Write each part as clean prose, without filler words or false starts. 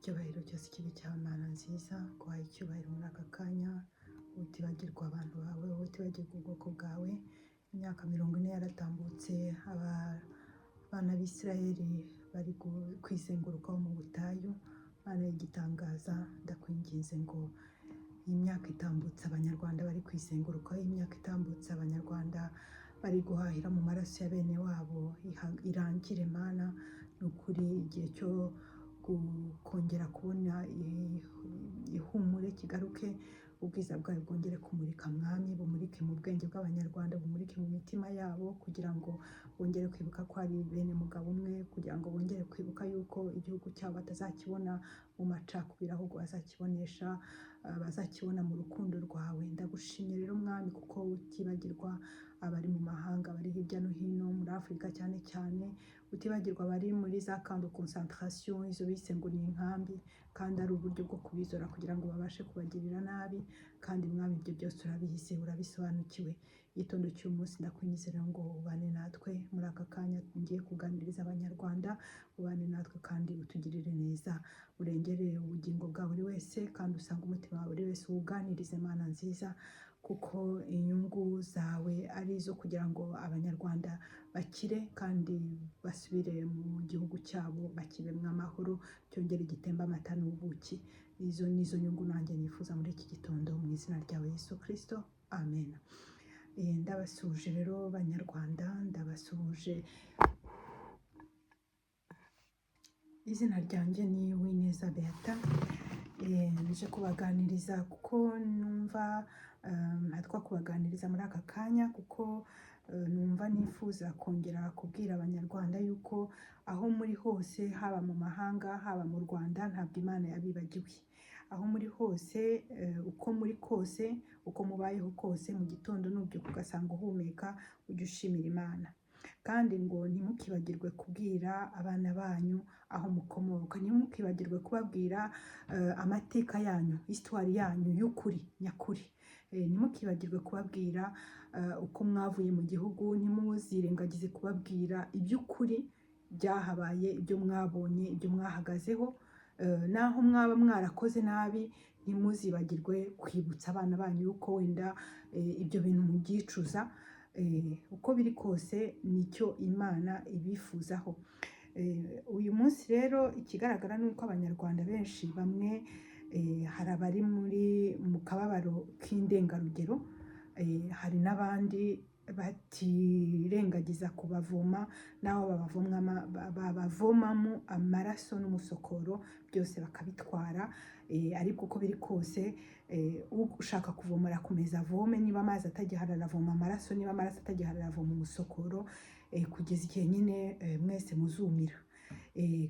icyubahiro cyose kibi cyawe Mana nziza, guhaye icyubahiro muri aka kanya, utibagirwa abantu bawe, utibagirwa ubwoko bwawe. Imyaka 40 yaratambutse, abana b'Isiraheli bari kwizengurukaho mu butayu. Mana y'igitangaza, ndakwinginze ngo iyi myaka itambutse abanyarwanda bari kwizengurukaho, imyaka itambutse abanyarwanda bari guhahira mu maraso ya bene wabo irangire Mana. Nukuri igihe cyo kongera kubona ihumure kigaruke, ubwiza bwawe bwongere kumurika mwami, bumurike mu bwenge bw'abanyarwanda, bumurike mu mitima yabo, kugira ngo bongere kwibuka ko ari bene mugabo umwe, kugira ngo bongere kwibuka yuko igihugu cyabo batazakibona mu macakubiri, ahubwo bazakibona mu rukundo rwawe. Ndagushimye rero mwami, kuko utibagirwa abari mu mahanga, bari hirya no hino muri Afurika cyane cyane, utibagirwa bari muri za camp de concentration, izo bise ngo ni inkambi, kandi ari uburyo bwo kubizora kugira ngo babashe kubagirira nabi. Kandi mwami, ibyo byose urabizi, urabisobanukiwe. Igitondo cy'uyu munsi ndakwinizera ngo ubane natwe muri aka kanya ngiye kuganiriza abanyarwanda, ubane natwe kandi utugirire neza, urengere ubugingo bwa buri wese, kandi usanga umutima wa buri wese uwuganirize Mana nziza, kuko inyungu zawe ari izo kugira ngo abanyarwanda bakire kandi basubire mu gihugu cyabo, bakibemwe amahoro, cyongere gitemba amata n'ubuki. Izo nizo nyungu nanjye nifuza muri iki gitondo, mu izina ryawe Yesu Kristo, amen. Ndabasuhuje rero banyarwanda, ndabasuhuje. Izina ryanjye ni Uwineza Beata. Nje kubaganiriza kuko numva natwa kubaganiriza muri aka kanya, kuko numva nifuza kongera kubwira abanyarwanda yuko aho muri hose, haba mu mahanga haba mu Rwanda, ntabwo Imana yabibagiwe. Aho muri hose, uko muri kose, uko mubayeho kose, mu gitondo nubyuka ugasanga uhumeka, ujye ushimira Imana. Kandi ngo ntimukibagirwe kubwira abana banyu aho mukomoka, ntimukibagirwe kubabwira amateka yanyu, histoire yanyu y'ukuri nyakuri. Ntimukibagirwe kubabwira uko mwavuye mu gihugu, ntimuzirengagize kubabwira iby'ukuri byahabaye, ibyo mwabonye, ibyo mwahagazeho. Naho mwaba mwarakoze nabi, ntimuzibagirwe kwibutsa abana banyu yuko wenda ibyo bintu mubyicuza. Uko biri kose nicyo Imana ibifuzaho. Uyu munsi rero ikigaragara ni uko abanyarwanda benshi bamwe, hari abari mu kababaro k'indengarugero, hari n'abandi batirengagiza kubavoma, naho babavomamo amaraso n'umusokoro, byose bakabitwara. Ariko uko biri kose, ushaka kuvoma arakomeza avome, niba amazi atagihari aravoma amaraso, niba amaraso atagihari aravoma umusokoro, kugeza igihe nyine mwese muzumira.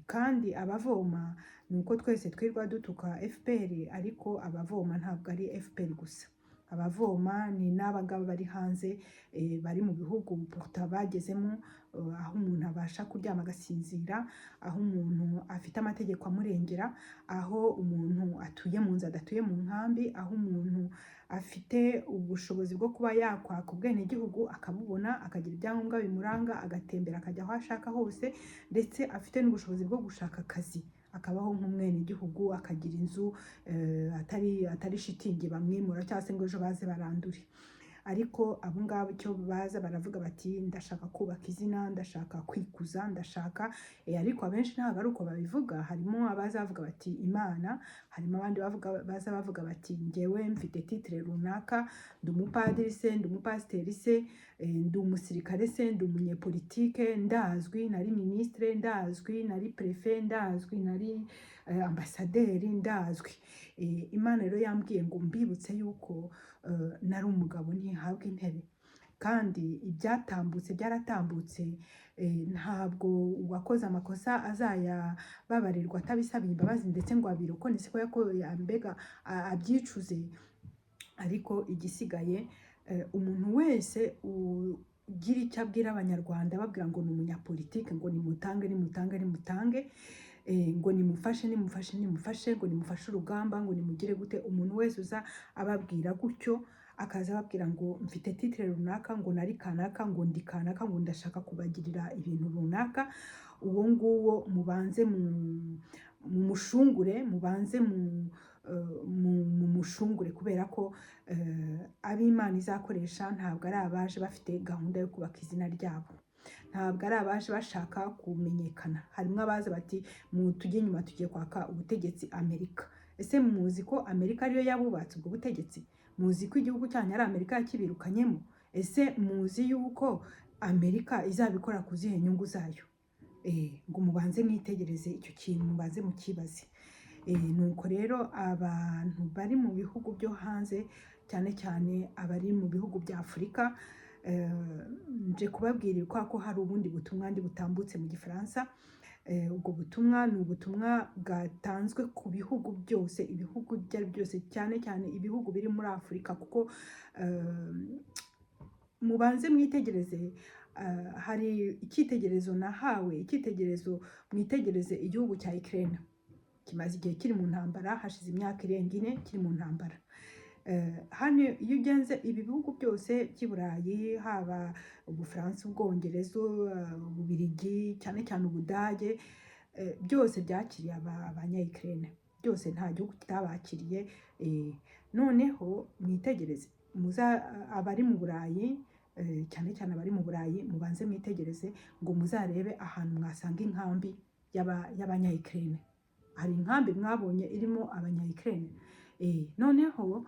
Kandi abavoma, nuko twese twirwa dutuka FPR, ariko abavoma ntabwo ari FPR gusa. Abavoma ni n'abangaba bari hanze, bari mu bihugu bagezemo, aho umuntu abasha kuryama agasinzira, aho umuntu afite amategeko amurengera, aho umuntu atuye mu nzu adatuye mu nkambi, aho umuntu afite ubushobozi bwo kuba yakwaka ubwenegihugu akabubona, akagira ibyangombwa bimuranga, agatembera akajya aho ashaka hose, ndetse afite n'ubushobozi bwo gushaka akazi, akabaho nk'umwenegihugu, akagira inzu atari shitingi bamwimura cyangwa se ngo ejo baze barandure. Ariko abo ngabo icyo baza baravuga bati ndashaka kubaka izina, ndashaka kwikuza, ndashaka ariko abenshi ntabwo ari uko babivuga. Harimo abazavuga bati Imana, harimo abandi baza bavuga bati njyewe mfite titre runaka, ndi umupadiri se, ndi umupasiteri se, ndi umusirikare se, ndi umunyepolitike, ndazwi, nari ministre, ndazwi, nari prefet, ndazwi, nari ambasaderi, ndazwi. Imana rero yambwiye ngo mbibutse yuko nari umugabo ntihabwa intebe, kandi ibyatambutse byaratambutse. Ntabwo uwakoze amakosa azayababarirwa atabisabiye imbabazi, ndetse ngo abirokone siko mbega abyicuze. Ariko igisigaye, umuntu wese ugira icyo abwira abanyarwanda babwira ngo ni umunyapolitike, ngo nimutange ngo nimufashe, ngo nimufashe urugamba, ngo nimugire gute. Umuntu wese uza ababwira gutyo, akaza ababwira ngo mfite titre runaka, ngo nari kanaka, ngo ndi kanaka, ngo ndashaka kubagirira ibintu runaka, uwo nguwo mubanze mu mushungure, mubanze mu mushungure, kubera ko ab'Imana izakoresha ntabwo ari abaje bafite gahunda yo kubaka izina ryabo, ntabwo ari abaje bashaka kumenyekana. Harimo abaza bati tujye inyuma, tugiye kwaka ubutegetsi Amerika. Ese muzi ko Amerika ariyo yabubatse ubwo butegetsi? Muzi ko igihugu cyanyu ari Amerika yakibirukanyemo? Ese muzi yuko Amerika izabikora ku zihe nyungu zayo? Ngo mubanze mwitegereze icyo kintu, mubanze mukibaze. Nuko rero abantu bari mu bihugu byo hanze, cyane cyane abari mu bihugu bya Afurika, nje kubabwira ko hari ubundi butumwa ndi butambutse mu Gifaransa. Ubwo butumwa ni ubutumwa bwatanzwe ku bihugu byose, ibihugu ibyo ari byose, cyane cyane ibihugu biri muri Afurika, kuko mubanze mwitegereze. Hari icyitegererezo nahawe, icyitegererezo, mwitegereze igihugu cya Ukraine. Kimaze igihe kiri mu ntambara, hashize imyaka irenga 4 kiri mu ntambara. Hano iyo ugenze ibi bihugu byose by'i Burayi, haba Ubufaransa, Ubwongereza, Ububirigi, cyane cyane Ubudage, byose byakiriye abanya-Ukraine, byose nta gihugu kitabakiriye. Noneho mwitegereze, abari mu Burayi, cyane cyane abari mu Burayi, mubanze mwitegereze ngo muzarebe ahantu mwasanga inkambi y'abanya-Ukraine. Hari inkambi mwabonye irimo abanya-Ukraine? Noneho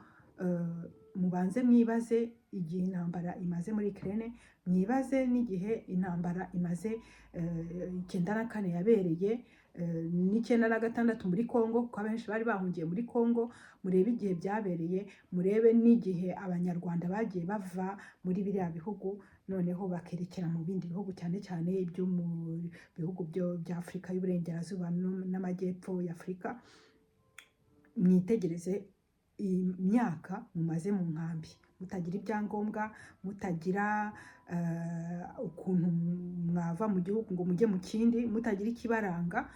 mubanze mwibaze igihe intambara imaze muri Ukraine, mwibaze n'igihe intambara imaze 94 yabereye, n'96 muri Congo, kuko abenshi bari bahungiye muri Congo. Murebe igihe byabereye, murebe n'igihe abanyarwanda bagiye bava muri biriya bihugu, noneho bakerekera mu bindi bihugu, cyane cyane ibyo mu bihugu bya Afurika y'Uburengerazuba n'amajyepfo ya Afurika. Mwitegereze imyaka mumaze mu nkambi, mutagira ibyangombwa, mutagira ukuntu mwava mu gihugu ngo mujye mu kindi, mutagira ikibaranga.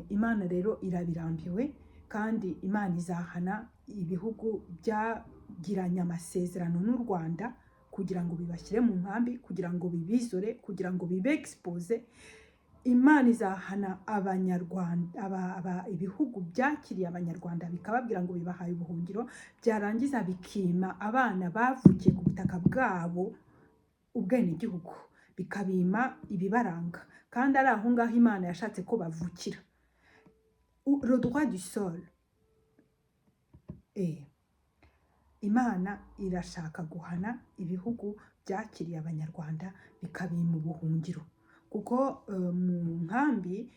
Imana rero irabirambiwe, kandi Imana izahana ibihugu byagiranye amasezerano n'u Rwanda kugira ngo bibashyire mu nkambi, kugira ngo bibizore, kugira ngo bibe expose. Imana izahana abanyarwanda, ibihugu byakiriye abanyarwanda bikababwira ngo bibahaye ubuhungiro, byarangiza bikima abana bavukiye ku butaka bwabo ubwenegihugu, bikabima ibibaranga, kandi ari aho ngaho Imana yashatse ko bavukira, le droit du sol. Imana irashaka guhana ibihugu byakiriye abanyarwanda bikabima ubuhungiro, kuko mu nkambi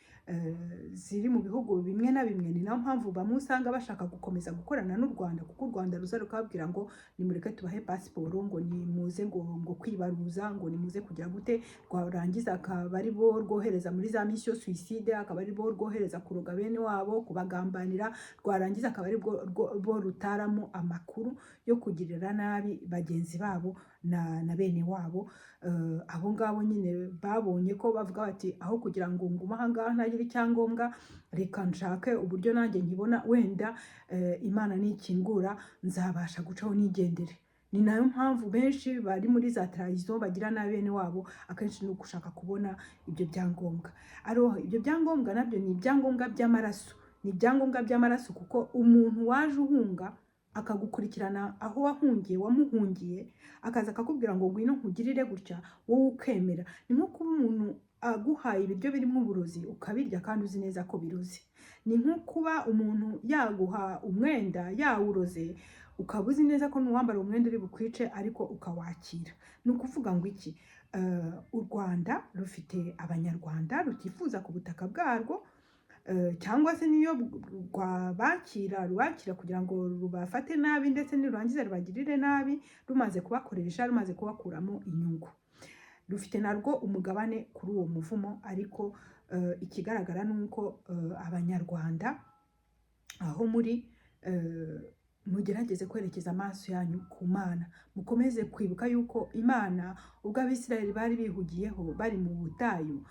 ziri mu bihugu bimwe na bimwe, ni nayo mpamvu bamwe usanga bashaka gukomeza gukorana n'u Rwanda, kuko u Rwanda ruza rukababwira ngo nimureke tubahe pasiporo, ngo nimuze ngo kwibaruza, ngo nimuze kugira gute, rwarangiza akaba ari bo rwohereza muri za mission suicide, akaba ari bo rwohereza kuroga bene wabo, kubagambanira, rwarangiza akaba ari bo rutaramo amakuru yo kugirira nabi bagenzi babo na bene wabo. Abo ngabo nyine babonye ko bavuga bati aho kugira ngo ngume aha ngaha ntagira icyangombwa, reka nshake uburyo nanjye nkibona, wenda Imana nikingura nzabasha gucaho nigendere. Ni nayo mpamvu benshi bari muri za trahison bagira na bene wabo, akenshi ni ugushaka kubona ibyo byangombwa. Ibyo byangombwa nabyo ni ibyangombwa by'amaraso, ni ibyangombwa by'amaraso, kuko umuntu waje uhunga akagukurikirana aho wahungiye, wamuhungiye, akaza akakubwira ngo ngwino nkugirire gutya, wowe ukemera. Ni nko kuba umuntu aguhaye ibiryo birimo uburozi ukabirya kandi uzi neza ko biroze. Ni nko kuba umuntu yaguha umwenda yawuroze, ukaba uzi neza ko nuwambara umwenda uri bukwice, ariko ukawakira. Ni ukuvuga ngo iki? U Rwanda rufite abanyarwanda rutifuza ku butaka bwarwo, cyangwa se niyo rwabakira kugira ngo rubafate nabi, ndetse nirurangiza rubagirire nabi, rumaze kubakoresha, rumaze kubakuramo inyungu. Rufite narwo umugabane kuri uwo muvumo, ariko ikigaragara ni uko abanyarwanda aho muri, mugerageze kwerekeza amaso yanyu ku Mana, mukomeze kwibuka yuko Imana, ubwo Abisirayeli bari bihugiyeho bari mu butayu,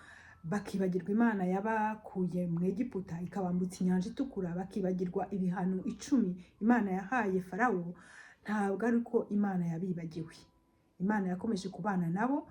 bakibagirwa Imana yabakuye mu Egiputa ikabambutsa inyanja itukura, bakibagirwa ibihano 10 Imana yahaye Farawo, ntabwo ari ko Imana yabibagiwe. Imana yakomeje kubana nabo,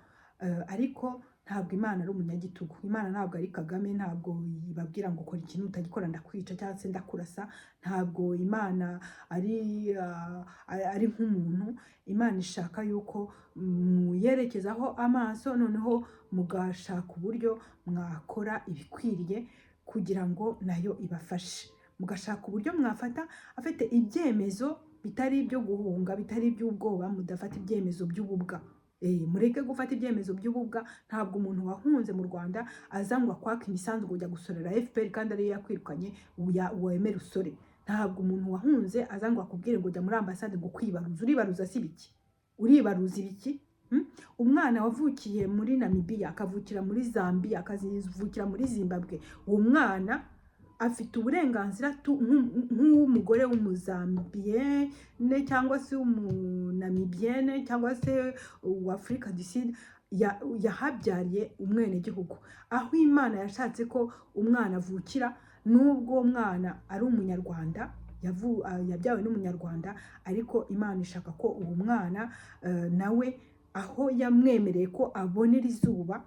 ariko ntabwo Imana ari umunyagitugu. Imana ntabwo ari Kagame, ntabwo ibabwira ngo kora ikintu utagikora ndakwica cyangwa se ndakurasa. Ntabwo Imana ari nk'umuntu. Imana ishaka yuko muyerekezaho amaso, noneho mugashaka uburyo mwakora ibikwiriye kugira ngo nayo ibafashe. Mugashaka uburyo mwafata afite ibyemezo bitari ibyo guhunga, bitari iby'ubwoba, mudafata ibyemezo by'ububwa. Mureke gufata ibyemezo by'ububwa. Ntabwo umuntu wahunze mu Rwanda aza ngo akwaka imisanzu kujya gusorera FPR kandi ariyo yakwirukanye wemera usore. Ntabwo umuntu wahunze aza ngo akubwire ngo jya muri ambasade ngo kwibaruza. Uribaruza si biki? Uribaruza ibiki? Umwana wavukiye muri Namibia akavukira muri Zambia akazivukira muri Zimbabwe, uwo mwana afite uburenganzira nk'umugore w'umuzambienne cyangwa se w'umunamibienne cyangwa se w'Afrika du Sud yahabyariye umwenegihugu. Aho Imana yashatse ko umwana avukira, nubwo umwana ari umunyarwanda, yabyawe n'umunyarwanda, ariko Imana ishaka ko uwo mwana nawe aho yamwemereye ko abonera izuba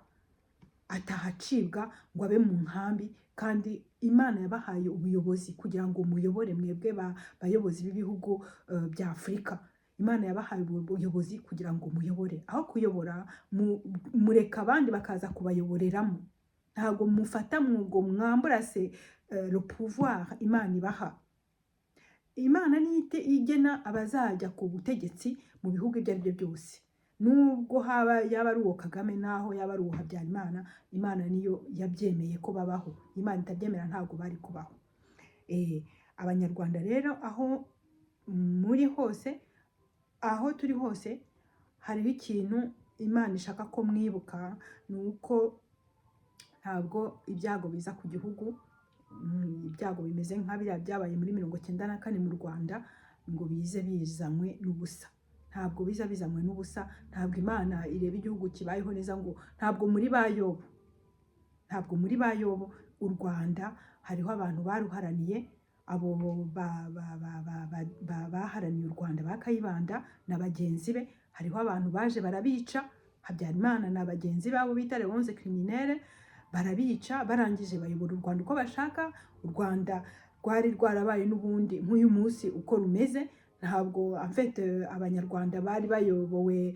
atahacibwa ngo abe mu nkambi. Kandi Imana yabahaye ubuyobozi kugira ngo muyobore, mwebwe bayobozi b'ibihugu bya Afurika. Imana yabahaye ubuyobozi kugira ngo muyobore. Aho kuyobora mureka abandi bakaza kubayoboreramo. Ntabwo mufata ngo mwamburase le pouvoir Imana ibaha. Imana niyo igena abazajya ku butegetsi mu bihugu ibyo ari byo byose. Nubwo yaba ari uwo Kagame naho yaba ari uwo Habyarimana, Imana niyo yabyemeye ko babaho. Imana itabyemera ntabwo bari kubaho. Abanyarwanda rero aho muri hose, aho turi hose, hariho ikintu Imana ishaka ko mwibuka, ni uko ntabwo ibyago biza ku gihugu. Ibyago bimeze nka biriya byabaye muri 1994 mu Rwanda ngo bize bizanywe n'ubusa. Ntabwo biza bizanywe n'ubusa. Ntabwo Imana ireba igihugu kibayeho neza ngo ntabwo muri bayobo. Ntabwo muri bayobo. U Rwanda hariho abantu baruharaniye, abo baharaniye u Rwanda ba Kayibanda na bagenzi be. Hariho abantu baje barabica. Habyarimana na bagenzi babo bita les 11 criminels barabica, barangije bayobora u Rwanda uko bashaka. U Rwanda rwari rwarabaye n'ubundi nk'uyu munsi uko rumeze. Ntabwo abanyarwanda bari bayobowe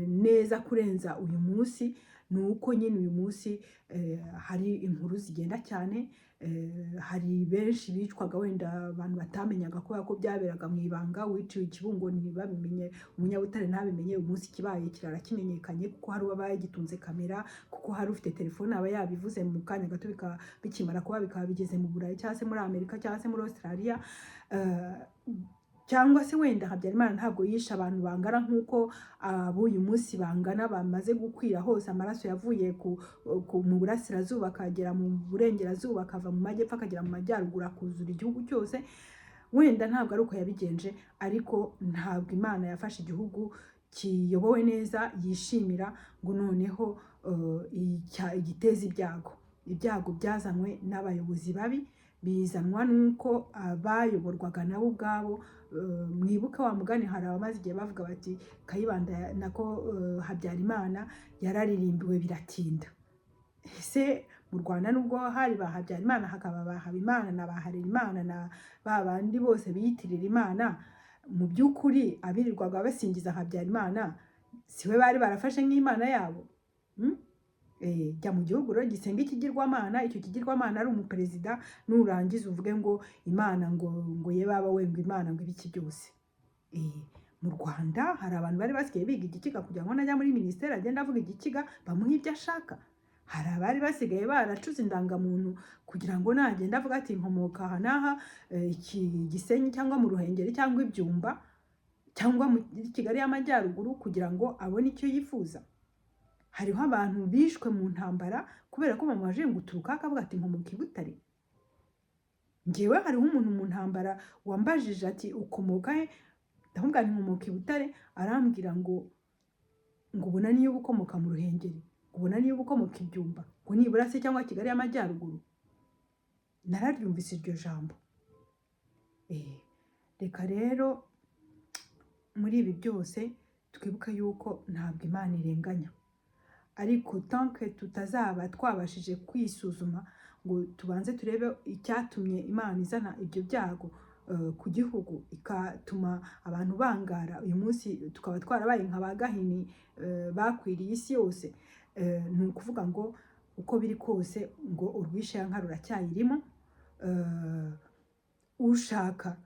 neza kurenza uyu munsi. Ni uko nyine uyu munsi hari inkuru zigenda cyane. Hari benshi bicwaga wenda abantu batamenyaga kubera ko byaberaga mu ibanga. Wiciwe Ikibungo ntibabimenye, Umunyabutare ntabimenye. Uyu munsi kibaye kirara kimenyekanye kuko hari uba yagitunze kamera, kuko hari ufite telefone aba yabivuze mu kanya gato bikimara kuba bikaba bigeze mu Burayi cyangwa se muri Amerika cyangwa se muri Australia. Cyangwa se wenda Habyarimana ntabwo yishe abantu bangana nk'uko ab'uyu munsi bangana, bamaze gukwira hose. Amaraso yavuye mu burasirazuba akagera mu burengerazuba, akava mu majyepfo akagera mu majyaruguru, akuzura igihugu cyose. Wenda ntabwo ari uko yabigenje, ariko ntabwo Imana yafashe igihugu kiyobowe neza yishimira ngo noneho igiteza ibyago. Ibyago byazanywe n'abayobozi babi, bizanwa nuko abayoborwaga nabo ubwabo. Mwibuke wa mugani, hari abamaze igihe bavuga bati Kayibanda nako Habyarimana yararirimbiwe biratinda. Ese mu Rwanda nubwo hari ba Habyarimana hakaba ba Habimana na ba Harerimana na babandi bose biyitirira Imana, mu by'ukuri abirirwaga basingiza Habyarimana siwe bari barafashe nk'Imana yabo? Jya mu gihugu rero gisenga ikigirwamana. Icyo kigirwamana ari umuperezida, nurangiza uvuge ngo Imana ngo ye baba wenga Imana ngo ibiki byose. Mu Rwanda hari abantu bari basigaye biga igikiga kugira ngo najya muri minisiteri agenda avuga igikiga bamuha ibyo ashaka. Hari abari basigaye baracuze indangamuntu kugira ngo nagenda avuga ati nkomoka aha n'aha, iki Gisenyi cyangwa mu Ruhengeri cyangwa Ibyumba cyangwa muri Kigali y'Amajyaruguru, kugira ngo abone icyo yifuza. Hariho abantu bishwe mu ntambara kubera ko bamubajije ngo uturuka, akavuga ati nkomoka i Butare. Njyewe hariho umuntu mu ntambara wambajije ati ukomoka he, ndamubwira nti nkomoka i Butare. Arambwira ngo ubona niyo ukomoka mu Ruhengeri, ubona niyo ukomoka Ibyumba, ngo nibura se cyangwa Kigali y'Amajyaruguru. Nararyumvise iryo jambo. Reka rero muri ibi byose twibuke yuko ntabwo Imana irenganya. ariko tanke tutazaba twabashije kwisuzuma ngo tubanze turebe icyatumye Imana izana ibyo byago ku gihugu ikatuma abantu bangara uyu munsi tukaba twarabaye nka ba Gahini bakwiriye isi yose. Ni ukuvuga ngo uko biri kose ngo urwishe ya nka ruracyayirimo, ushaka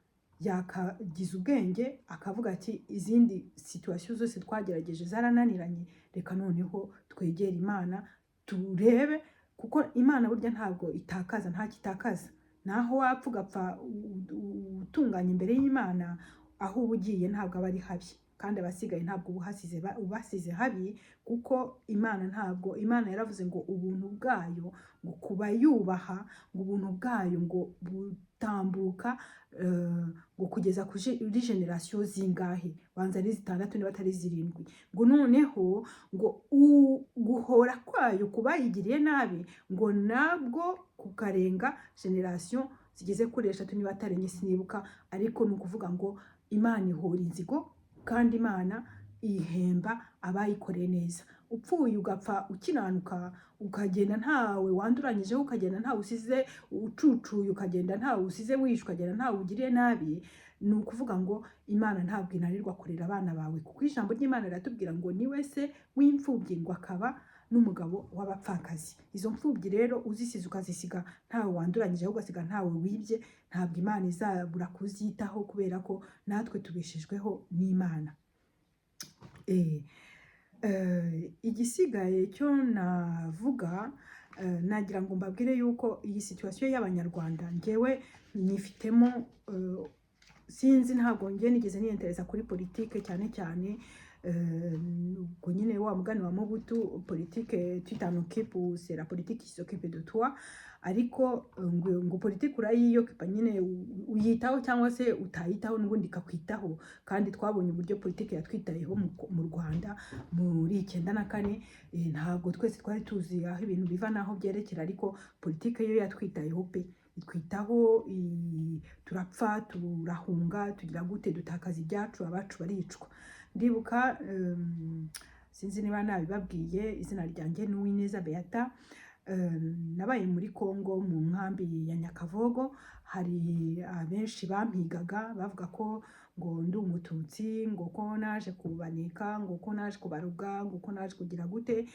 yakagize ubwenge akavuga ati izindi situation zose twagerageje zarananiranye, reka noneho twegera Imana turebe, kuko Imana burya ntabwo itakaza, nta kitakaza. Naho wapfa ugapfa utunganye imbere y'Imana, aho uba ugiye ntabwo aba ari habi, kandi abasigaye ntabwo ubasize habi, kuko Imana yaravuze ngo ubuntu bwayo ngo kuba yubaha, ngo ubuntu bwayo ngo butambuka ngo kugeza kuri generation zingahe, banza ari 6 niba atari 7, ngo noneho ngo guhora kwayo kubayigiriye nabi ngo nabwo kukarenga generation zigeze kuri 3 niba atarenye sinibuka, ariko ni ukuvuga ngo Imana ihora inzigo kandi Imana ihemba abayikoreye neza. Upfuye ugapfa ukinanuka ukagenda ntawe wanduranyijeho, ukagenda ntawe usize ucucuye, ukagenda ntawe usize wishwe, ukagenda ntawe ugiriye nabi, ni ukuvuga ngo Imana ntabwo inanirwa kurera abana bawe, kuko ijambo ry'Imana riratubwira ngo ni wese w'imfubyi ngo akaba n'umugabo w'abapfakazi. Izo mfubyi rero uzisize ukazisiga ntawe wanduranyijeho, ugasiga ntawe wibye, ntabwo Imana izabura kuzitaho, kubera ko natwe tubeshejweho n'Imana. Igisigaye cyo navuga, nagira ngo mbabwire yuko iyi situation y'abanyarwanda ngewe nifitemo, sinzi, ntabwo ngiye nigeze niyentereza kuri politike cyane cyane, ubwo nyine wa mugani wa Mobutu, politique tu t'en occupes, c'est la politique qui s'occupe de toi, ariko ngo politike urayiyokipa nyine uyitaho cyangwa se utayitaho n'ubundi ikakwitaho, kandi twabonye uburyo politike yatwitayeho mu Rwanda muri 94, ntabwo twese twari tuzi aho ibintu biva naho byerekera, ariko politike yo yatwitayeho pe, itwitaho, turapfa, turahunga, tugira gute, dutakaza ibyacu, abacu baricwa. Ndibuka sinzi niba nabibabwiye, izina ryanjye ni Uwineza Beata, nabaye muri Kongo mu nkambi ya Nyakavogo, hari abenshi bampigaga bavuga ko ngo ndi umututsi, ngo ko naje kubanika, ngo ko naje kubaruga, ngo ko naje kugira gute.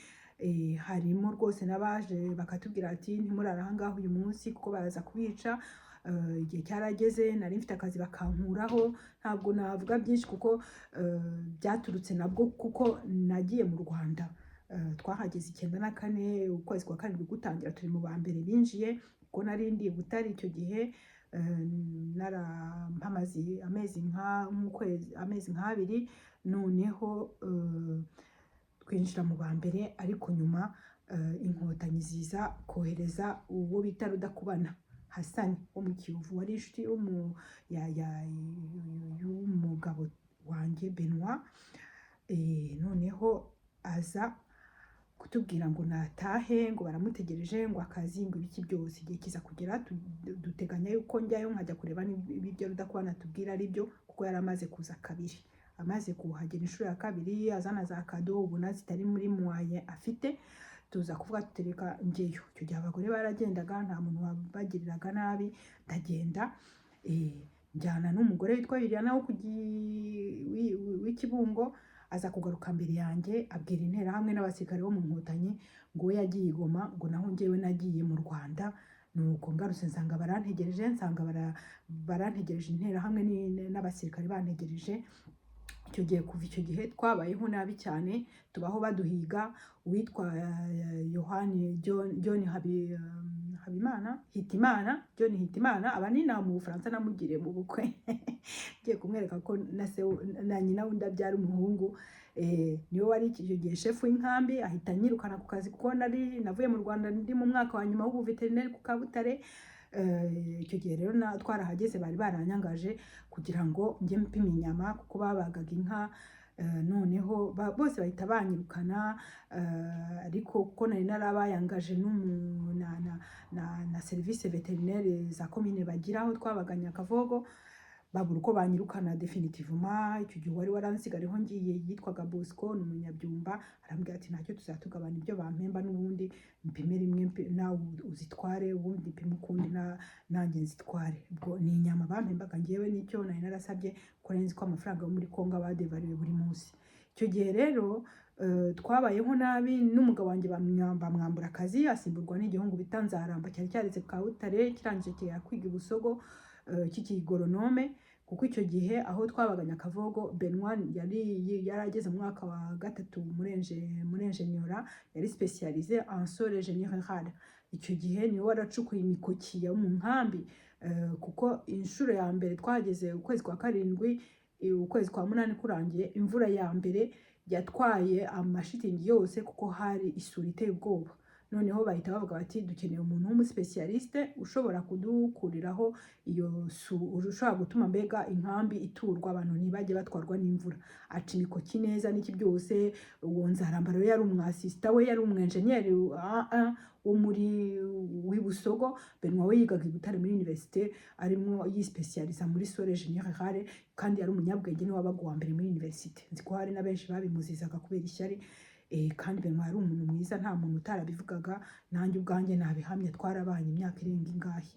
Harimo rwose nabaje bakatubwira ati ntimurara aha ngaha uyu munsi kuko baraza kubica. Igihe cyarageze nari mfite akazi bakankuraho, ntabwo navuga byinshi kuko byaturutse nabwo kuko nagiye mu Rwanda, twahageze 94, ukwezi kwa 2 gutangira turi mu ba mbere binjiye, kuko nari ndi Butare icyo gihe, narampamaze amezi nk'abiri, noneho twinjira mu ba mbere, ariko nyuma inkotanyi ziza kohereza uwo bita Rudakubana Hassan wo mu Kiyovu, wari inshuti y'umugabo wanjye Benoit, noneho aza kutubwira ngo natahe, ngo baramutegereje, ngo akazi, ngo ibiki byose. Igihe kiza kugera duteganya yuko njyayo nkajya kureba n'ibyo Rudakubana tubwira ari byo, kuko yari amaze kuza kabiri, amaze kuhagera inshuro ya kabiri azana za kado ubona zitari muri moyen afite, tuza kuvuga tutereka ngeyo. Icyo gihe abagore baragendaga, nta muntu wabagiriraga nabi, ndagenda njyana n'umugore witwa Juliana w'Ikibungo, aza kugaruka mbere yanjye abwira intera hamwe n'abasirikare bo mu nkotanyi ngo we yagiye Goma, ngo naho ngewe nagiye mu Rwanda. Nuko ngarutse nsanga barantegereje, barantegereje intera hamwe n'abasirikare bantegereje. Kuva icyo gihe twabayeho nabi cyane, tubaho baduhiga. Uwitwa Yohani John Hitimana aba ni na mu Bufaransa, namugiriye mu bukwe ngiye kumwereka ko na nyina wundi abyara umuhungu, niwe wari icyo gihe chef w'inkambi, ahita anyirukana ku kazi kuko navuye mu Rwanda ndi mu mwaka wa nyuma w'ubuveterineri ku Kabutare. Icyo gihe rero twarahageze, bari baranyangaje kugira ngo njye mpime inyama kuko babagaga inka, noneho bose bahita banyirukana, ariko kuko nari narabayangaje na service vétérinaire za commune bagira aho twabaga Nyakavogo, babura uko banyirukana definitivement. Icyo gihe wari waransigariho ngiye yitwaga Bosco, ni Umunyabyumba, arambwira ati ntacyo tuzatugabana ibyo bampemba n'ubundi mpime rimwe nawe uzitware, ubundi mpime ukundi nanjye nzitware. Ubwo ni inyama bampembaga ngewe n'icyo nari narasabye, ko nari nzi ko amafaranga yo muri Kongo badevariwe buri munsi. Icyo gihe rero twabayeho nabi, n'umugabo wanjye bamwambura akazi, asimburwa n'igihungu bita Nzaramba, cyari cyaretse Kabutare kirangije kigera kwiga i Busogo cy'ikigoronome. Kuko icyo gihe aho twabaga Nyakavogo, Benoit yarageze mu mwaka wa 3 muri ingenieur, yari spécialisé en sol général. Icyo gihe niwe waracukuye imikoki yo mu nkambi, kuko inshuro ya mbere twageze ukwezi kwa 7, ukwezi kwa 8 kurangiye, imvura ya mbere yatwaye amashitingi yose kuko hari isuri iteye ubwoba. Noneho bahita bavuga bati dukeneye umuntu w'umuspecialiste ushobora kudukuriraho iyo ushobora gutuma mbega inkambi iturwa, abantu ntibajye batwarwa n'imvura. Aca imikoki neza n'iki byose. Uwo Nzaramba rero yari umwasista we, yari umwenjenyeri wo muri w'ibusogo. Benoit we yigaga i Butare muri université, arimo yispecializa muri sole générale, kandi yari umunyabwenge, niwe wabaga uwa mbere muri université. Nzi ko hari na benshi babimuzizaga kubera ishyari. Kandi Benoit yari umuntu mwiza, nta muntu utarabivugaga, nanjye ubwanjye nabihamye, twarabanye imyaka irenga ingahe.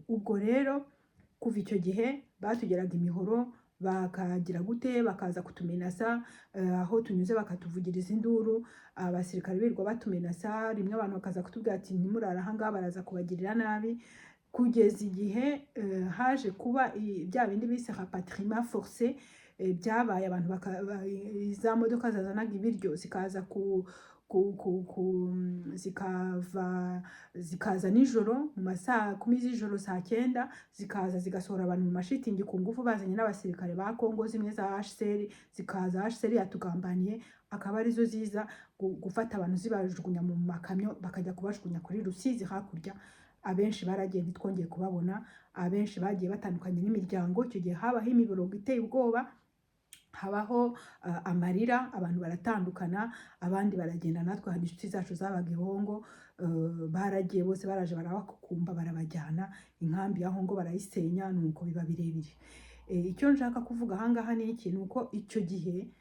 Ubwo rero kuva icyo gihe batugeraga imihoro, bakagira gute, bakaza kutumenasa, aho tunyuze bakatuvugiriza induru, abasirikare birirwa batumenasa. Rimwe abantu bakaza kutubwira ati ntimurara aha ngaha baraza kubagirira nabi, kugeza igihe haje kuba bya bindi bise rapatriement forcé. Byabaye abantu za modoka zazanaga ibiryo zikaza zikaza nijoro mu masaa 10 z'ijoro, saa 9 zikaza zigasohora abantu mu mashitingi ku ngufu, bazanye n'abasirikare ba Kongo, zimwe za HCR. Zikaza HCR yatugambaniye, akaba arizo ziza gufata abantu zibajugunya mu makamyo, bakajya kubajugunya kuri Rusizi hakurya. Abenshi baragiye ntitwongeye kubabona, abenshi bagiye batandukanye n'imiryango. Icyo gihe habaho imiborogo iteye ubwoba, habaho amarira, abantu baratandukana, abandi baragenda. Natwe hari inshuti zacu zabaga i Hongo, baragiye bose, baraje barabakumba barabajyana, inkambi ya Hongo barayisenya, nuko biba birebire. Icyo nshaka kuvuga aha ngaha ni iki, nuko icyo gihe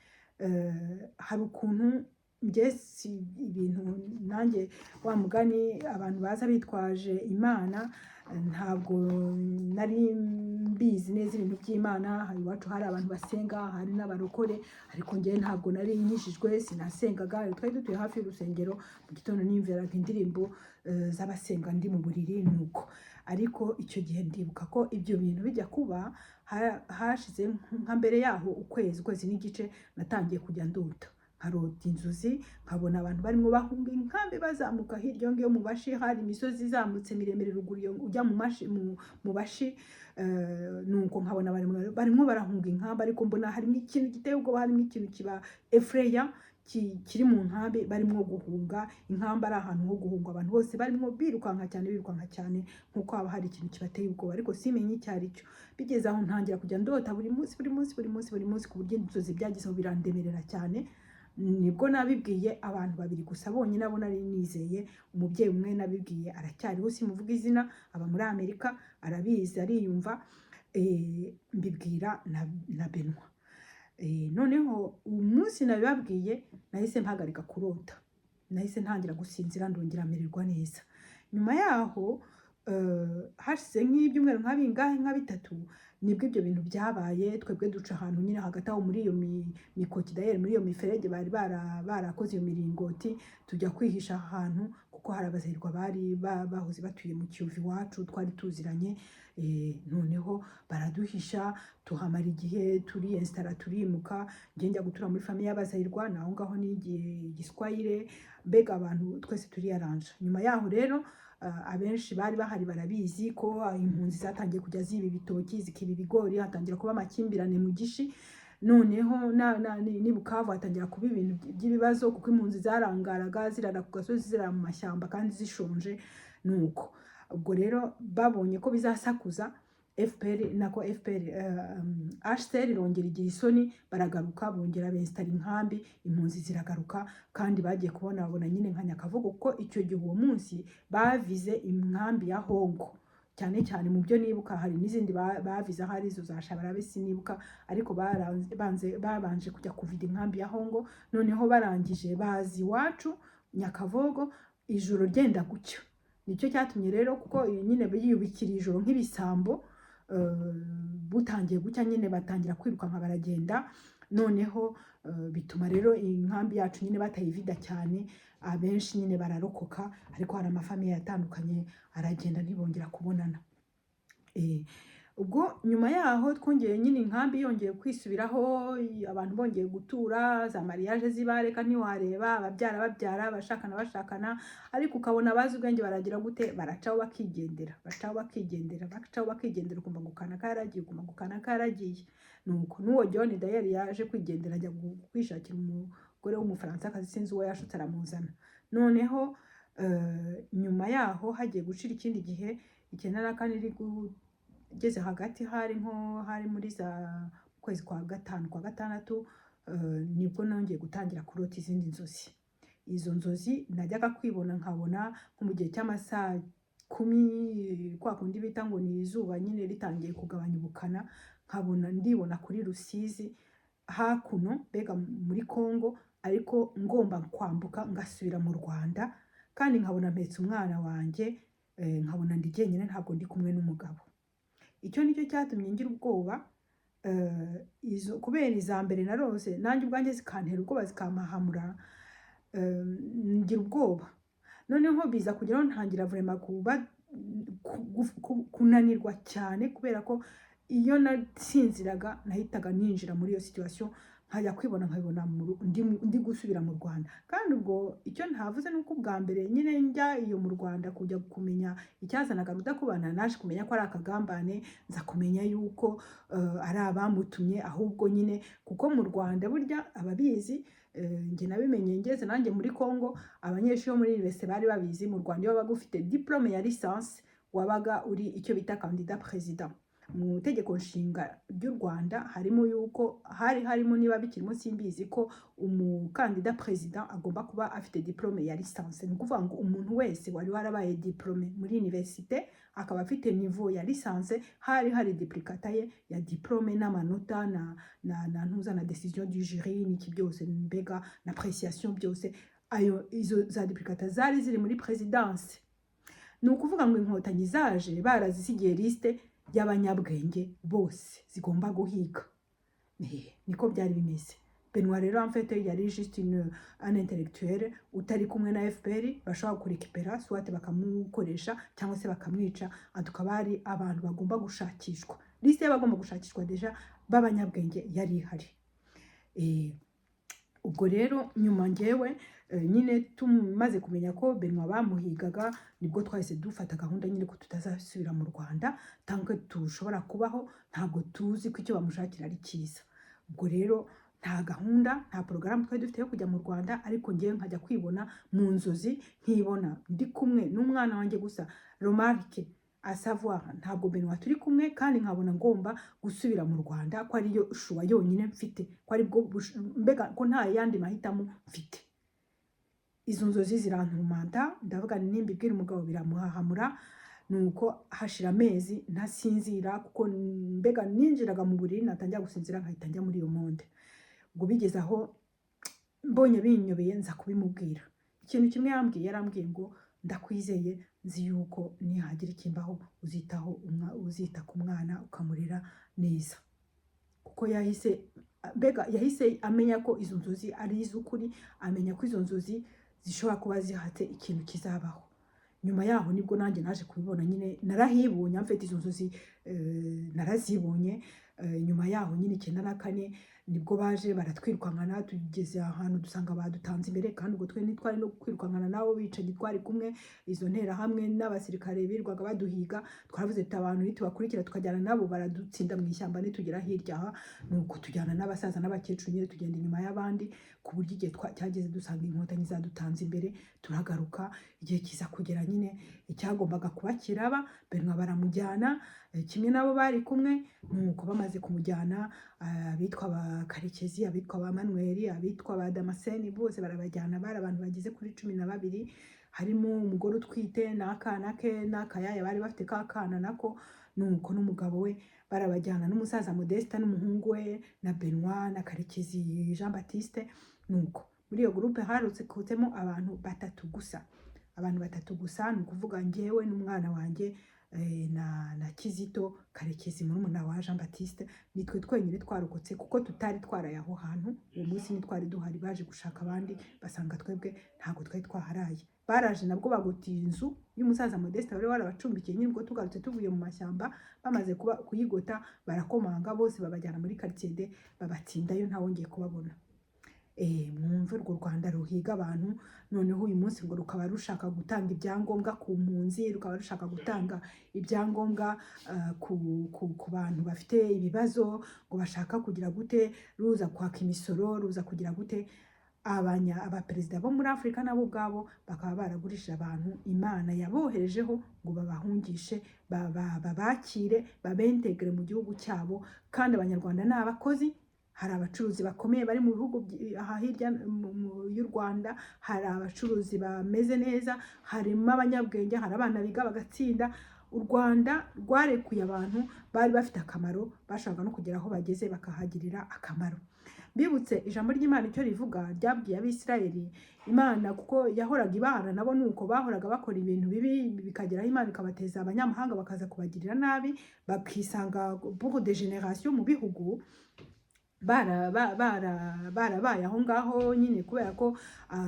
hari ukuntu ngesi ibintu nanjye wa mugani abantu baza bitwaje Imana, ntabwo nari mbizi neza ibintu by'Imana. Hari iwacu hari abantu basenga, hari n'abarokore, ariko njye ntabwo nari nkijijwe, sinasengaga. Twari dutuye hafi y'urusengero, mu gitondo nimviraga indirimbo z'abasenga ndi mu buriri nuko. Ariko icyo gihe ndibuka ko ibyo bintu bijya kuba, hashize nka mbere yaho ukwezi n'igice, natangiye kujya ndota, nkarota inzozi, nkabona abantu barimo bahunga inkambi bazamuka hirya ngiyo mu Bashi. Hari imisozi izamutse miremire ruguru ujya mu Bashi, nuko nkabona barimo barahunga inkambi, ariko mbona harimo ikintu giteye ubwoba, harimo ikintu kiba effrayant kiri mu nkambi, barimo guhunga inkambi. Ari ahantu ho guhunga, abantu bose barimo birukanka cyane, nkuko haba hari ikintu kibateye ubwoba, ariko simenye icyo ari cyo. Bigeze aho ntangira kujya ndota buri munsi, ku buryo inzozi byagizeho birandemerera cyane. Nibwo nabibwiye abantu 2 gusa bonyine, abo nari nizeye. Umubyeyi umwe nabibwiye aracyariho, simuvuga izina, aba muri Amerika, arabizi, ariyumva. Mbibwira na Benoit. Noneho umunsi nabibabwiye, nahise mpagarika kurota, nahise ntangira gusinzira, ndongera mererwa neza. Nyuma yaho hashize nk'ibyumweru nka 3, nibwo ibyo bintu byabaye. Twebwe duca ahantu nyine hagati aho muri iyo mikoti dayeri, muri iyo miferege bari barakoze iyo miringoti, tujya kwihisha ahantu, kuko hari abazahirwa bari bahoze batuye mu Kiyovu iwacu, twari tuziranye. Noneho baraduhisha, tuhamara igihe, turiyensitara, turimuka. Njye njya gutura muri famiye y'abazahirwa, naho ngaho nigiye Giswahili, mbega abantu twese turiyaranja. Nyuma yaho rero abenshi bari bahari barabizi ko impunzi zatangiye kujya ziba ibitoki, zikiba ibigori, hatangira kuba amakimbirane mu Gishi. Noneho ni Bukavu hatangira kuba ibintu by'ibibazo, kuko impunzi zarangaraga zirara ku gasozi, zirara mu mashyamba kandi zishonje. Nuko ubwo rero babonye ko bizasakuza, HCR irongera igira isoni, baragaruka bongera bensitara inkambi, impunzi ziragaruka. Kandi bagiye babona nyine nka Nyakavogo, kuko icyo gihe uwo munsi bavize inkambi ya Hongo. cyane cyane mu byo nibuka hari n'izindi bavize aho arizo za Shabarabe sinibuka, ariko babanje kujya kuvida inkambi ya Hongo, noneho barangije bazi iwacu Nyakavogo ijoro ryenda gucya. Nicyo cyatumye rero kuko nyine yiyubikira ijoro nk'ibisambo, butangiye gucya nyine batangira kwirukanka baragenda, noneho bituma rero inkambi yacu nyine batayivida cyane, abenshi nyine bararokoka, ariko hari amafamiye yatandukanye aragenda ntibongera kubonana. Ubwo nyuma yaho twongeye nyine inkambi yongeye kwisubiraho, abantu bongeye gutura, za mariage zibareka ntiwareba, babyara bashakana, ariko ukabona abazi ubwenge baragira gute, baracaho bakigendera ukumva ngo kanaka yaragiye, ukumva ngo kanaka yaragiye. Nuko n'uwo John Dayer yaje kwigendera ajya kwishakira umugore w'umufaransa sinzi uwo yashutse aramuzana. Noneho nyuma yaho hagiye gucira ikindi gihe 1994 igeze hagati, hari muri za kwezi kwa gatanu kwa gatandatu, nibwo nongeye gutangira kurota izindi nzozi. Izo nzozi najyaga kwibona nkabona nko mu gihe cy'amasaa 10 kwa kundi bita ngo ni izuba nyine ritangiye kugabanya ubukana, nkabona ndibona kuri Rusizi hakuno bega muri Kongo, ariko ngomba kwambuka ngasubira mu Rwanda, kandi nkabona mpetse umwana wanjye, nkabona ndi jyenyine ntabwo ndi kumwe n'umugabo. Icyo nicyo cyatumye ngira ubwoba, izo kubera iza mbere narose nanjye ubwanjye zikantera ubwoba zikampahamura, ngira ubwoba. Noneho biza kugeraho ntangira vraiment kunanirwa cyane, kubera ko iyo nasinziraga nahitaga ninjira muri iyo situation, nkajya kwibona nkabibona ndi gusubira mu Rwanda. Kandi ubwo icyo ntavuze nuko ubwa mbere nyine njya iyo mu Rwanda kujya kumenya icyazanaga Rudakubana, naje kumenya ko ari akagambane, nza kumenya yuko ari abamutumye, ahubwo nyine kuko mu Rwanda burya ababizi, njye nabimenye ngeze nanjye muri Kongo, abanyeshuri bo muri université bari babizi, mu Rwanda iyo wabaga ufite diplôme ya licence wabaga uri icyo bita candidat président. Mu tegeko nshinga ry'u Rwanda harimo yuko harimo niba bikirimo simbizi ko umukandida president agomba kuba afite diplôme ya licence. Ni ukuvuga ngo umuntu wese wari warabaye diplôme muri université akaba afite niveau ya licence, hari duplicata ye ya diplôme n'amanota na ntuza na décision du jury n'iki byose, mbega na appréciation byose, ayo izo za duplicata zari ziri muri présidence. Ni ukuvuga ngo inkotanyi zaje barazisigiye liste y'abanyabwenge bose zigomba guhiga. Niko byari bimeze. Benoît rero en fait yari juste un intellectuel utari kumwe na FPR, bashobora kurekipera soit bakamukoresha cyangwa se bakamwica, aduka bari abantu bagomba gushakishwa. Liste y'abagomba gushakishwa deja b'abanyabwenge yari ihari. Ubwo rero nyuma ngewe nyine tumaze kumenya ko Benoît bamuhigaga, nibwo twahise dufata gahunda nyine ko tutazasubira mu Rwanda tanke tushobora kubaho, ntabwo tuzi ko icyo bamushakira ari cyiza. Ubwo rero nta gahunda nta porogaramu twari dufite yo kujya mu Rwanda, ariko ngewe nkajya kwibona mu nzozi, nkibona ndi kumwe n'umwana wanjye gusa. Remarque à savoir, ntabwo Benoît turi kumwe, kandi nkabona ngomba gusubira mu Rwanda, ko ariyo shuwa yonyine mfite, ko ari bwo mbega ko nta yandi mahitamo mfite. Izo nzozi zirantumanta, ndavuga nimbibwira umugabo biramuhahamura. Nuko hashira amezi ntasinzira, kuko mbega ninjiraga mu buriri natangira gusinzira nkahita njya muri iyo monde. Ubwo bigeze aho mbonye binyobeye nza kubimubwira. Ikintu kimwe yarambwiye ngo ndakwizeye, nzi yuko nihagira ikimbaho uzita ku mwana ukamurera neza. Kuko yahise amenya ko izo nzozi ari iz'ukuri, amenya ko izo nzozi zishobora kuba zihatse ikintu kizabaho. Nyuma yaho nibwo nanjye naje kubibona, nyine narahibonye, mfite izo nzozi narazibonye. Nyuma yaho nyine 94 nibwo baje baratwirukankana, tugeze ahantu dusanga badutanze imbere, kandi ubwo twe nitwari no kwirukankana nabo bicaye twari kumwe. Izo ntera hamwe n'abasirikare birwaga baduhiga, twaravuze tuti abantu nitubakurikira tukajyana nabo baradutsinda mu ishyamba nitugera hirya aha. Nuko tujyana n'abasaza n'abakecuru nyine tugenda inyuma y'abandi, ku buryo igihe cyageze dusanga inkotanyi zadutanze imbere, turagaruka. Igihe kiza kugera nyine icyagombaga kuba kiraba, Benoît baramujyana kimwe nabo bari kumwe. Nuko bamaze kumujyana, abitwa ba Karekezi, abitwa ba Manuel, abitwa ba Damascene, bose barabajyana. Bari abantu bagize kuri 12, harimo umugore utwite n'akana ke n'akayaya bari bafite ka kana nako nuko n'umugabo we barabajyana n'umusaza Modeste n'umuhungu we na Benoit na Karekezi Jean Baptiste. Nuko muri iyo groupe harutse kutsemo abantu batatu gusa, ni ukuvuga njyewe n'umwana wanjye na Kizito Karekezi murumuna wa Jean Baptiste. Nitwe twenyine twarokotse kuko tutari twaraye aho hantu uwo munsi ntitwari duhari, baje gushaka abandi basanga twebwe ntabwo twari twaharaye. Baraje nabwo bagutiye inzu y'umusaza Modeste wari warabacumbikiye, nyine ubwo tugarutse tuvuye mu mashyamba bamaze kuyigota barakomanga bose babajyana muri quartier de babatsindayo ntawongeye kubabona. Mwumve urwo Rwanda ruhiga abantu, noneho uyu munsi ngo rukaba rushaka gutanga ibyangombwa ku mpunzi, rukaba rushaka gutanga ibyangombwa ku bantu bafite ibibazo, ngo bashaka kugira gute, ruza kwaka imisoro, ruza kugira gute. Abaperezida bo muri Afrika nabo ubwabo bakaba baragurishije abantu Imana yaboherejeho ngo babahungishe, babakire, babentegere mu gihugu cyabo. Kandi abanyarwanda ni abakozi, hari abacuruzi bakomeye bari mu bihugu aha hirya y'u Rwanda, hari abacuruzi bameze neza, harimo abanyabwenge, hari abana biga bagatsinda. U Rwanda rwarekuye abantu bari bafite akamaro, bashaka no kugera aho bageze bakahagirira akamaro. Bibutse ijambo ry'Imana icyo rivuga, ryabwiye Abisirayeli. Imana kuko yahoraga ibahana nabo, nuko bahoraga bakora ibintu bibi bikageraho Imana ikabateza abanyamahanga bakaza kubagirira nabi, bakisanga pour de génération mu bihugu barabaye aho ngaho nyine, kubera ko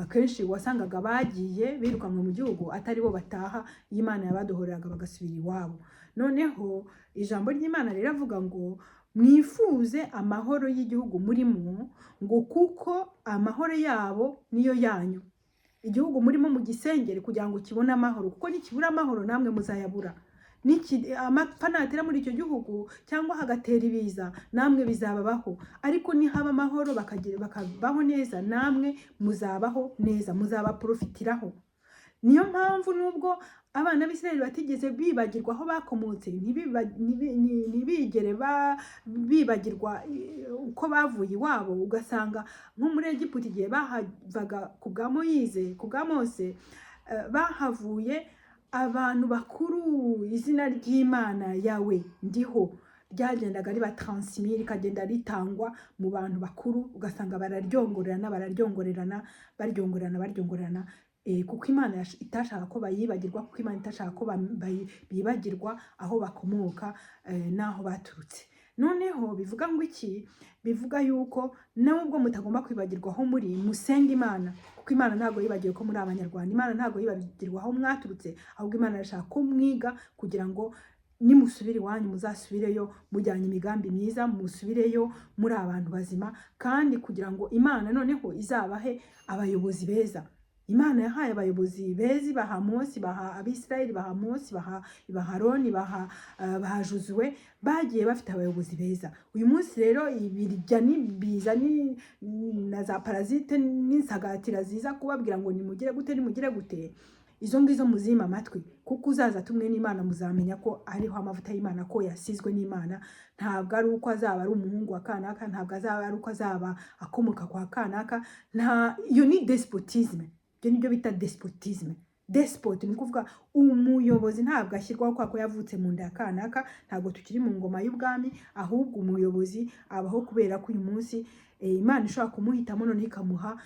kenshi wasangaga bagiye birukanwe mu gihugu atari bo bataha, Imana yabadohoreraga bagasubira iwabo. Noneho ijambo ry'Imana riravuga ngo mwifuze amahoro y'igihugu murimo, ngo kuko amahoro yabo niyo yanyu. Igihugu murimo mu gisengere kugira ngo kibone amahoro, kuko nikibura amahoro namwe muzayabura. Amapfa natera muri icyo gihugu cyangwa hagatera ibiza namwe bizababaho, ariko nihaba amahoro bakabaho neza namwe muzabaho neza, muzabaprofitiraho. Niyo mpamvu nubwo abana b'Isirayeli batigeze bibagirwa aho bakomotse, ntibigere bibagirwa uko bavuye iwabo. Ugasanga nko muri Egiputa igihe bahavaga ku bwa Mose, bahavuye abantu bakuru, izina ry'Imana yawe ndiho ryagendaga riba transmit, rikagenda ritangwa mu bantu bakuru, ugasanga bararyongorerana kuko Imana itashaka ko bayibagirwa, kuko Imana itashaka ko bibagirwa aho bakomoka n'aho baturutse. Noneho bivuga ngo iki? Bivuga yuko nubwo mutagomba kwibagirwa aho muri, musenga Imana, kuko Imana ntabwo yibagiwe ko muri Abanyarwanda. Imana ntabwo yibagirwa aho mwaturutse, ahubwo Imana irashaka ko mwiga kugira ngo nimusubire iwanyu muzasubireyo mujyanye imigambi myiza, musubireyo muri abantu bazima, kandi kugira ngo Imana noneho izabahe abayobozi beza. Imana yahaye abayobozi beza, baha Mose, baha Abisirayeli, baha Mose, baha Aroni, baha Josuwe, bagiye bafite abayobozi beza. Uyu munsi rero ibirya nibiza na za parasite n'insagatira ziza kubabwira ngo nimugire gute, izo ngizo muzima amatwi, kuko uzaza tumwe n'Imana muzamenya ko ariho amavuta y'Imana, ko yasizwe n'Imana. Ntabwo ari uko azaba ari umuhungu wa kanaka, ntabwo azaba ari uko azaba akomoka kwa kanaka. Iyo ni despotisme. Ibyo nibyo bita despotisme. Despot ni kuvuga umuyobozi ntabwo ashyirwaho kwa ko yavutse mu nda ya kanaka. Ntabwo tukiri mu ngoma y'ubwami, ahubwo umuyobozi abaho kubera ko uyu munsi Imana ishobora kumuhitamo, none ikamuha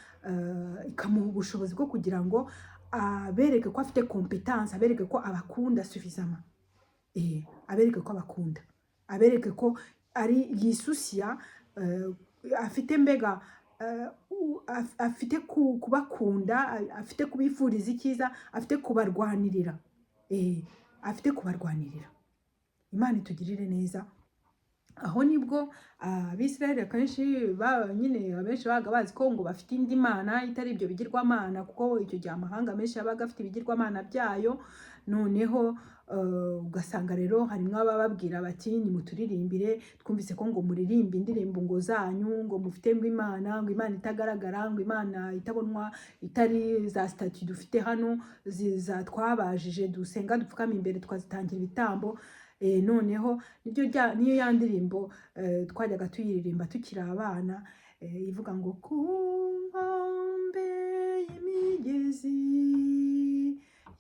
ubushobozi bwo kugira ngo abereke ko afite competence, abereke ko abakunda suffisamment, abereke ko abakunda, abereke ko ari yisusiya, afite mbega afite kubakunda, afite kubifuriza icyiza, afite kubarwanirira, afite kubarwanirira. Imana itugirire neza. Aho nibwo Abisirayeli akenshi nyine abenshi baga bazi ko ngo bafite indi mana itari ibyo bigirwamana, kuko icyo gihe amahanga menshi yabaga afite ibigirwamana byayo. Noneho ugasanga rero harimo abababwira bati nimuturirimbire, twumvise ko ngo muririmbe indirimbo ngo zanyu, ngo mufite ngo Imana itagaragara, ngo Imana itabonwa, itari za statue dufite hano twabajije dusenga dupfukama imbere twazitangira ibitambo. Noneho niyo ya ndirimbo twajyaga tuyiririmba tukiri abana, ivuga ngo ku nkombe y'imigezi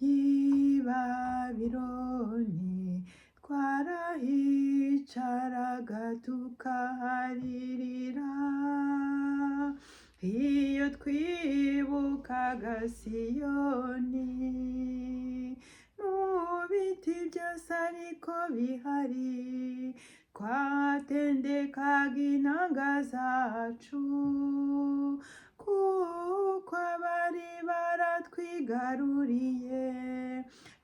y'i Babironi, twarahicaraga tukaharirira, iyo twibukaga Siyoni. Mu biti byose ariko bihari, twatendekaga inanga zacu, kuko abari baratwigaruriye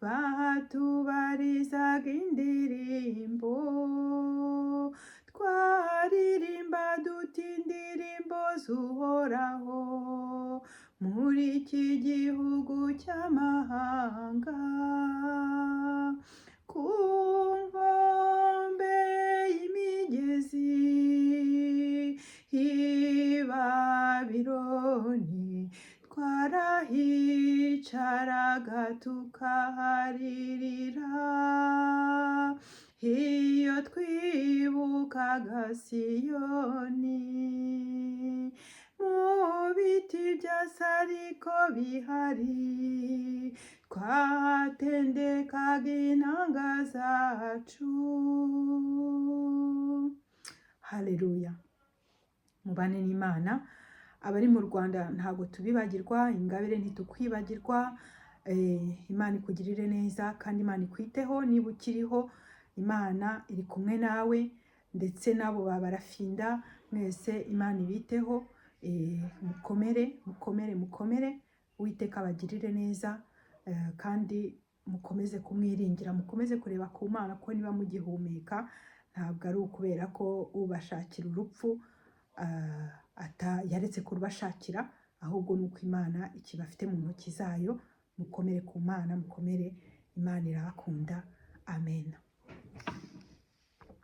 bahatubarizaga indirimbo, twaririmba duti indirimbo z'Uhoraho muri iki gihugu cy'amahanga. Ku nkombe y'imigezi y'i Babironi, twarahicaraga tukaharirira, iyo twibukaga Siyoni. Mu biti byose ariko bihari, twatendekaga inanga zacu. Haleluya. Mubane n'Imana. Abari mu Rwanda ntabwo tubibagirwa, Ingabire ntitukwibagirwa. Imana ikugirire neza kandi Imana ikwiteho. Niba ukiriho, Imana iri kumwe nawe, ndetse nabo Barafinda mwese Imana ibiteho. Mukomere mukomere mukomere, Uwiteka abagirire neza, kandi mukomeze kumwiringira, mukomeze kureba ku Mana, ko niba mugihumeka ntabwo ari ukubera ko ubashakira urupfu yaretse kurubashakira, ahubwo ni uko Imana ikibafite mu ntoki zayo. Mukomere ku Mana, mukomere, Imana irabakunda. Amen.